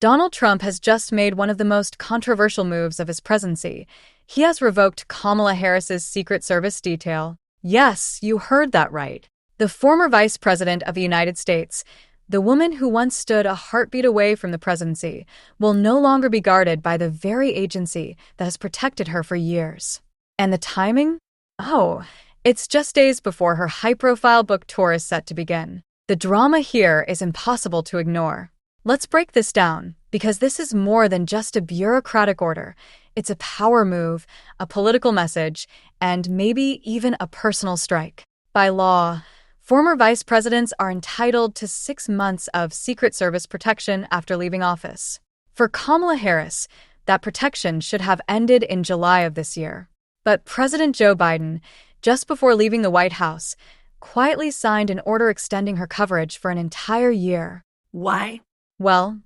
Donald Trump has just made one of the most controversial moves of his presidency. He has revoked Kamala Harris's Secret Service detail. Yes, you heard that right. The former Vice President of the United States, the woman who once stood a heartbeat away from the presidency, will no longer be guarded by the very agency that has protected her for years. And the timing? Oh, it's just days before her high-profile book tour is set to begin. The drama here is impossible to ignore. Let's break this down, because this is more than just a bureaucratic order. It's a power move, a political message, and maybe even a personal strike. By law, former vice presidents are entitled to 6 months of Secret Service protection after leaving office. For Kamala Harris, that protection should have ended in July of this year. But President Joe Biden, just before leaving the White House, quietly signed an order extending her coverage for an entire year. Why? Well,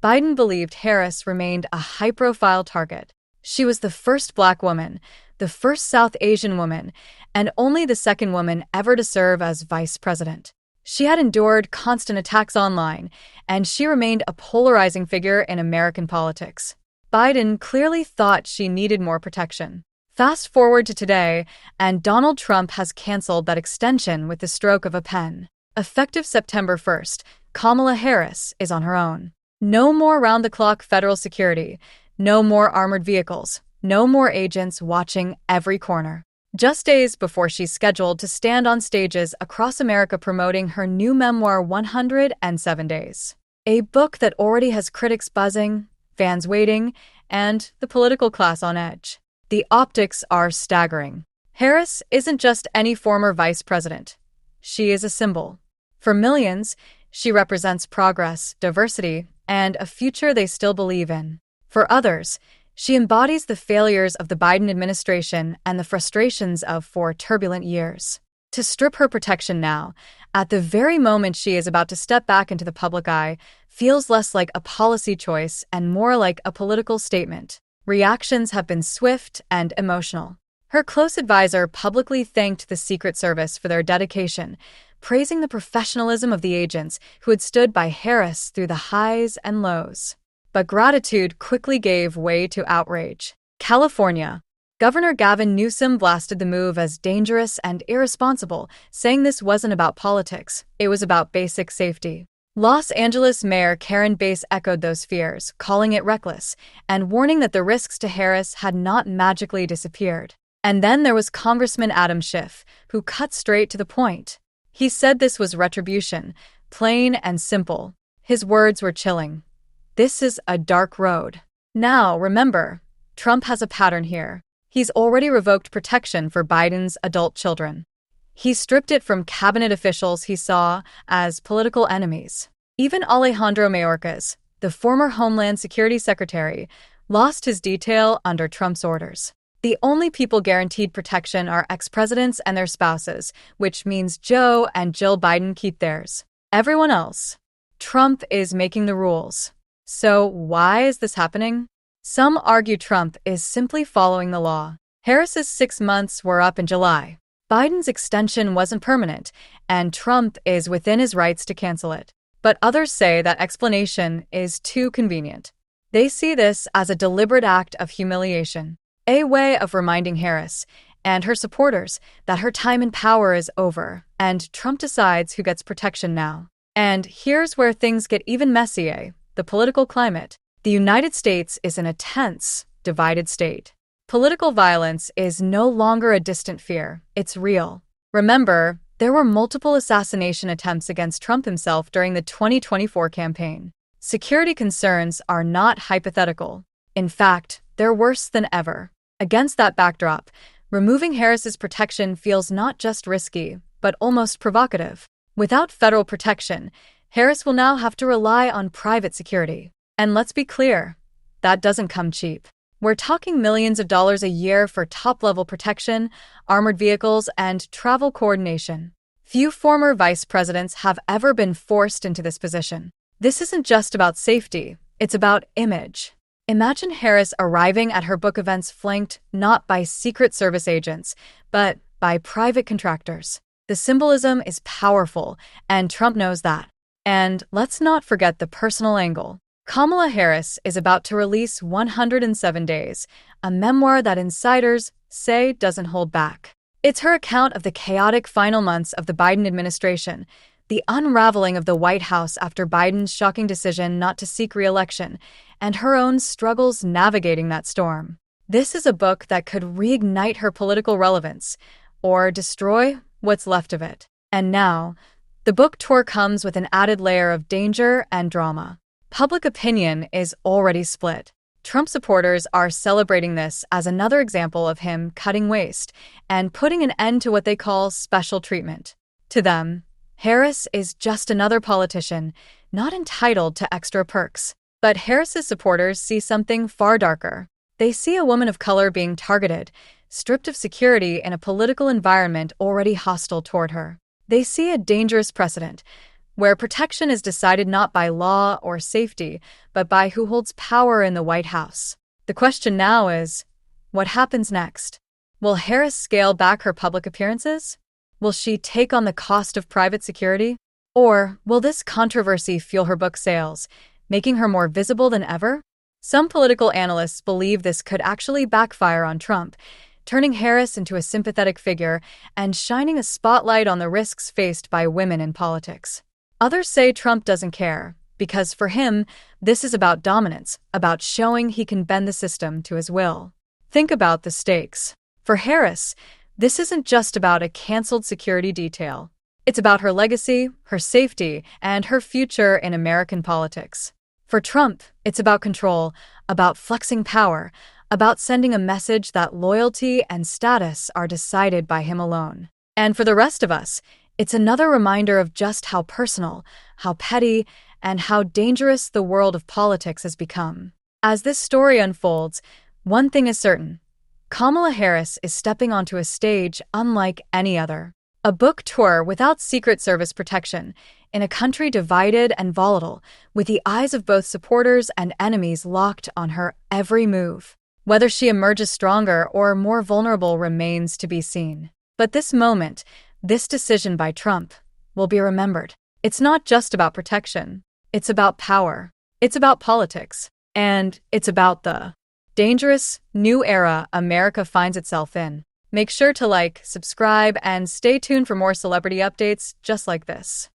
Biden believed Harris remained a high-profile target. She was the first Black woman, the first South Asian woman, and only the second woman ever to serve as vice president. She had endured constant attacks online, and she remained a polarizing figure in American politics. Biden clearly thought she needed more protection. Fast forward to today, and Donald Trump has canceled that extension with the stroke of a pen. Effective September 1st, Kamala Harris is on her own. No more round-the-clock federal security, no more armored vehicles, no more agents watching every corner. Just days before she's scheduled to stand on stages across America promoting her new memoir 107 Days. A book that already has critics buzzing, fans waiting, and the political class on edge. The optics are staggering. Harris isn't just any former vice president. She is a symbol. For millions, she represents progress, diversity, and a future they still believe in. For others, she embodies the failures of the Biden administration and the frustrations of 4 turbulent years. To strip her protection now, at the very moment she is about to step back into the public eye, feels less like a policy choice and more like a political statement. Reactions have been swift and emotional. Her close advisor publicly thanked the Secret Service for their dedication, praising the professionalism of the agents who had stood by Harris through the highs and lows. But gratitude quickly gave way to outrage. California. Governor Gavin Newsom blasted the move as dangerous and irresponsible, saying this wasn't about politics, it was about basic safety. Los Angeles Mayor Karen Bass echoed those fears, calling it reckless, and warning that the risks to Harris had not magically disappeared. And then there was Congressman Adam Schiff, who cut straight to the point. He said this was retribution, plain and simple. His words were chilling. This is a dark road. Now, remember, Trump has a pattern here. He's already revoked protection for Biden's adult children. He stripped it from cabinet officials he saw as political enemies. Even Alejandro Mayorkas, the former Homeland Security Secretary, lost his detail under Trump's orders. The only people guaranteed protection are ex-presidents and their spouses, which means Joe and Jill Biden keep theirs. Everyone else. Trump is making the rules. So why is this happening? Some argue Trump is simply following the law. Harris's 6 months were up in July. Biden's extension wasn't permanent, and Trump is within his rights to cancel it. But others say that explanation is too convenient. They see this as a deliberate act of humiliation, a way of reminding Harris and her supporters that her time in power is over, and Trump decides who gets protection now. And here's where things get even messier. The political climate. The United States is in a tense, divided state. Political violence is no longer a distant fear, it's real. Remember, there were multiple assassination attempts against Trump himself during the 2024 campaign. Security concerns are not hypothetical. In fact, they're worse than ever. Against that backdrop, removing Harris's protection feels not just risky, but almost provocative. Without federal protection, Harris will now have to rely on private security. And let's be clear, that doesn't come cheap. We're talking millions of dollars a year for top-level protection, armored vehicles, and travel coordination. Few former vice presidents have ever been forced into this position. This isn't just about safety, it's about image. Imagine Harris arriving at her book events flanked not by Secret Service agents, but by private contractors. The symbolism is powerful, and Trump knows that. And let's not forget the personal angle. Kamala Harris is about to release 107 Days, a memoir that insiders say doesn't hold back. It's her account of the chaotic final months of the Biden administration, the unraveling of the White House after Biden's shocking decision not to seek re-election, and her own struggles navigating that storm. This is a book that could reignite her political relevance, or destroy what's left of it. And now, the book tour comes with an added layer of danger and drama. Public opinion is already split. Trump supporters are celebrating this as another example of him cutting waste and putting an end to what they call special treatment. To them, Harris is just another politician, not entitled to extra perks. But Harris's supporters see something far darker. They see a woman of color being targeted, stripped of security in a political environment already hostile toward her. They see a dangerous precedent, where protection is decided not by law or safety, but by who holds power in the White House. The question now is, what happens next? Will Harris scale back her public appearances? Will she take on the cost of private security? Or will this controversy fuel her book sales, making her more visible than ever? Some political analysts believe this could actually backfire on Trump, turning Harris into a sympathetic figure and shining a spotlight on the risks faced by women in politics. Others say Trump doesn't care, because for him, this is about dominance, about showing he can bend the system to his will. Think about the stakes. For Harris, this isn't just about a canceled security detail. It's about her legacy, her safety, and her future in American politics. For Trump, it's about control, about flexing power, about sending a message that loyalty and status are decided by him alone. And for the rest of us, it's another reminder of just how personal, how petty, and how dangerous the world of politics has become. As this story unfolds, one thing is certain. Kamala Harris is stepping onto a stage unlike any other. A book tour without Secret Service protection, in a country divided and volatile, with the eyes of both supporters and enemies locked on her every move. Whether she emerges stronger or more vulnerable remains to be seen. But this moment, this decision by Trump, will be remembered. It's not just about protection. It's about power. It's about politics. And it's about the dangerous new era America finds itself in. Make sure to like, subscribe, and stay tuned for more celebrity updates just like this.